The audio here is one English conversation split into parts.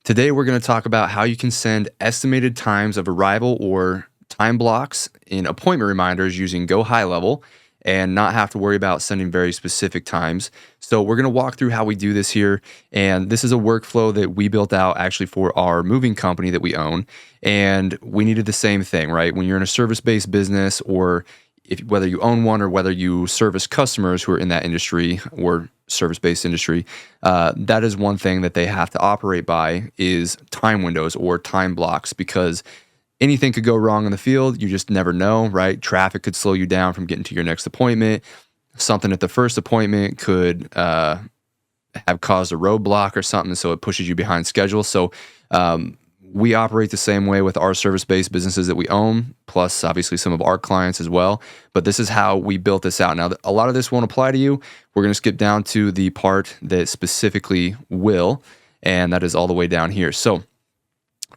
Today, we're going to talk about how you can send estimated times of arrival or time blocks in appointment reminders using Go High Level and not have to worry about sending very specific times. So, we're going to walk through how we do this here. And this is a workflow that we built out actually for our moving company that we own. And we needed the same thing, right? When you're in a service based business or whether you own one or whether you service customers who are in that industry or service-based industry, that is one thing that they have to operate by is time windows or time blocks, because anything could go wrong in the field. You just never know, right? Traffic could slow you down from getting to your next appointment. Something at the first appointment could have caused a roadblock or something, so it pushes you behind schedule. So we operate the same way with our service-based businesses that we own, plus obviously some of our clients as well. But this is how we built this out. Now, a lot of this won't apply to you. We're going to skip down to the part that specifically will, and that is all the way down here. So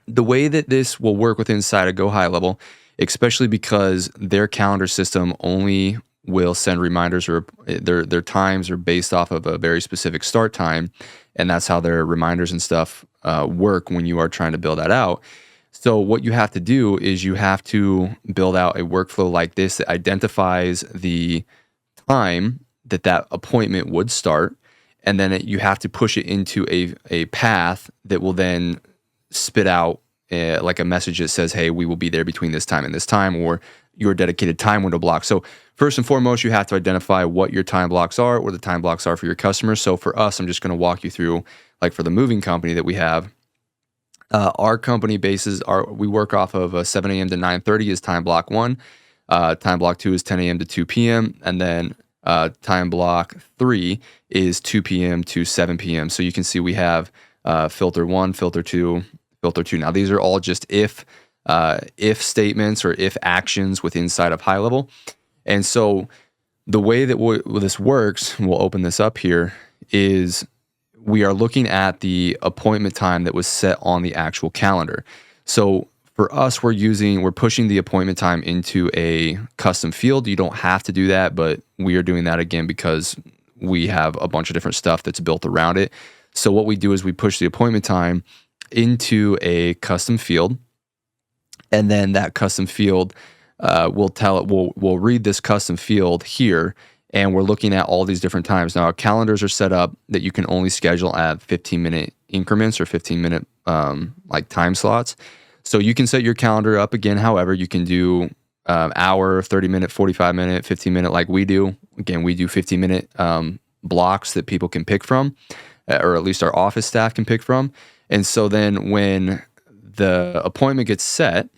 the way that this will work with inside of Go High Level, especially because their calendar system only will send reminders, or their times are based off of a very specific start time, and that's how their reminders and stuff work when you are trying to build that out. So what you have to do is you have to build out a workflow like this that identifies the time that appointment would start, and then you have to push it into a path that will then spit out like a message that says, hey, we will be there between this time and this time, or your dedicated time window block. So first and foremost, you have to identify what your time blocks are, or the time blocks are for your customers. So for us, I'm just going to walk you through, like for the moving company that we have, our company bases we work off of 7 a.m. to 9:30 is time block 1. Time block 2 is 10 a.m. to 2 p.m. And then time block 3 is 2 p.m. to 7 p.m. So you can see we have filter 1, filter 2, filter 2. Now these are all just if statements or if actions with inside of High Level. And so the way that this works, we'll open this up here, is we are looking at the appointment time that was set on the actual calendar. So for us, we're pushing the appointment time into a custom field. You don't have to do that, but we are doing that again because we have a bunch of different stuff that's built around it. So what we do is we push the appointment time into a custom field, and then that custom field we'll read this custom field here, and we're looking at all these different times. Now, our calendars are set up that you can only schedule at 15-minute increments or 15-minute like time slots. So you can set your calendar up again. However, you can do hour, 30-minute, 45-minute, 15-minute like we do. Again, we do 15-minute blocks that people can pick from, or at least our office staff can pick from. And so then when the appointment gets set,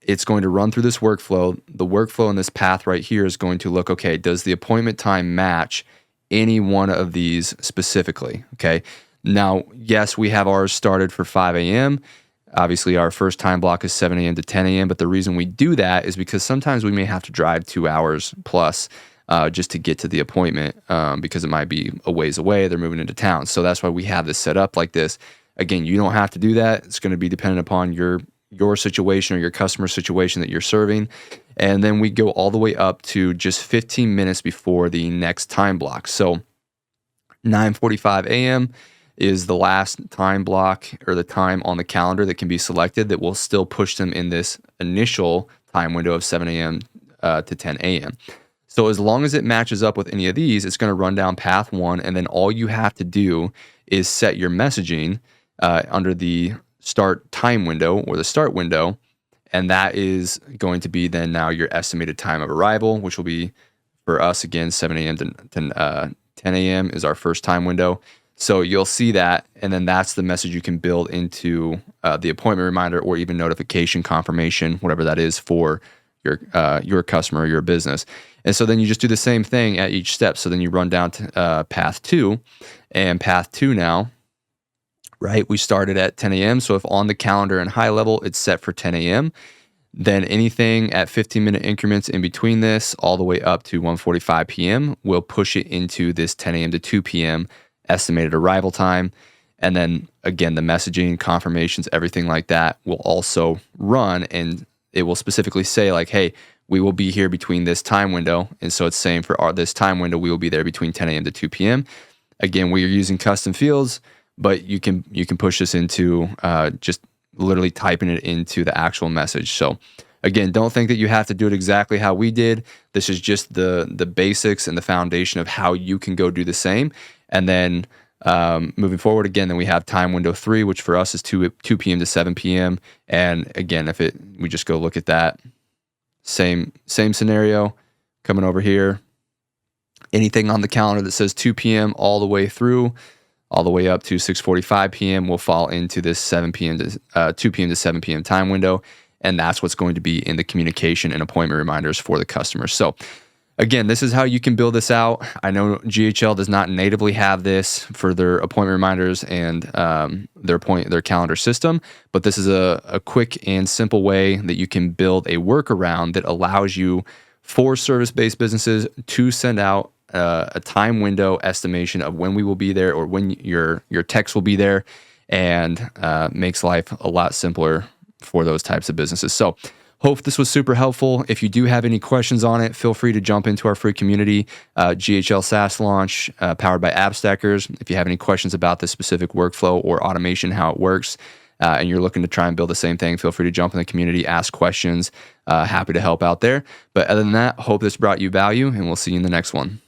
it's going to run through this workflow. The workflow in this path right here is going to look, okay, does the appointment time match any one of these specifically? Okay. Now, yes, we have ours started for 5 a.m. Obviously, our first time block is 7 a.m. to 10 a.m. But the reason we do that is because sometimes we may have to drive 2 hours plus just to get to the appointment because it might be a ways away. They're moving into town. So that's why we have this set up like this. Again, you don't have to do that. It's going to be dependent upon your situation or your customer situation that you're serving. And then we go all the way up to just 15 minutes before the next time block. So 9:45 a.m. is the last time block or the time on the calendar that can be selected that will still push them in this initial time window of 7 a.m. To 10 a.m. So as long as it matches up with any of these, it's going to run down path 1, and then all you have to do is set your messaging under the start time window or the start window, and that is going to be then now your estimated time of arrival, which will be for us again 7 a.m. to 10 a.m. is our first time window. So you'll see that, and then that's the message you can build into the appointment reminder or even notification confirmation, whatever that is for your customer or your business. And so then you just do the same thing at each step. So then you run down to path 2, and path 2 now, right? We started at 10 a.m. So if on the calendar in High Level, it's set for 10 a.m., then anything at 15-minute increments in between this, all the way up to 1:45 p.m., we'll push it into this 10 a.m. to 2 p.m. estimated arrival time. And then again, the messaging, confirmations, everything like that will also run, and it will specifically say like, hey, we will be here between this time window. And so it's saying for this time window, we will be there between 10 a.m. to 2 p.m. Again, we are using custom fields. but you can push this into just literally typing it into the actual message. So again, don't think that you have to do it exactly how we did. This is just the basics and the foundation of how you can go do the same. And then moving forward, again, then we have time window 3, which for us is 2 p.m. to 7 p.m. And again, we just go look at that same scenario, coming over here, anything on the calendar that says 2 p.m. all the way through, all the way up to 6:45 p.m. will fall into this 7 p.m. to 2 p.m. to 7 p.m. time window. And that's what's going to be in the communication and appointment reminders for the customer. So again, this is how you can build this out. I know GHL does not natively have this for their appointment reminders and their calendar system, but this is a quick and simple way that you can build a workaround that allows you for service-based businesses to send out a time window estimation of when we will be there or when your techs will be there, and makes life a lot simpler for those types of businesses. So hope this was super helpful. If you do have any questions on it, feel free to jump into our free community, GHL SaaS Launch, powered by AppStackers. If you have any questions about this specific workflow or automation, how it works, and you're looking to try and build the same thing, feel free to jump in the community, ask questions. Happy to help out there. But other than that, hope this brought you value, and we'll see you in the next one.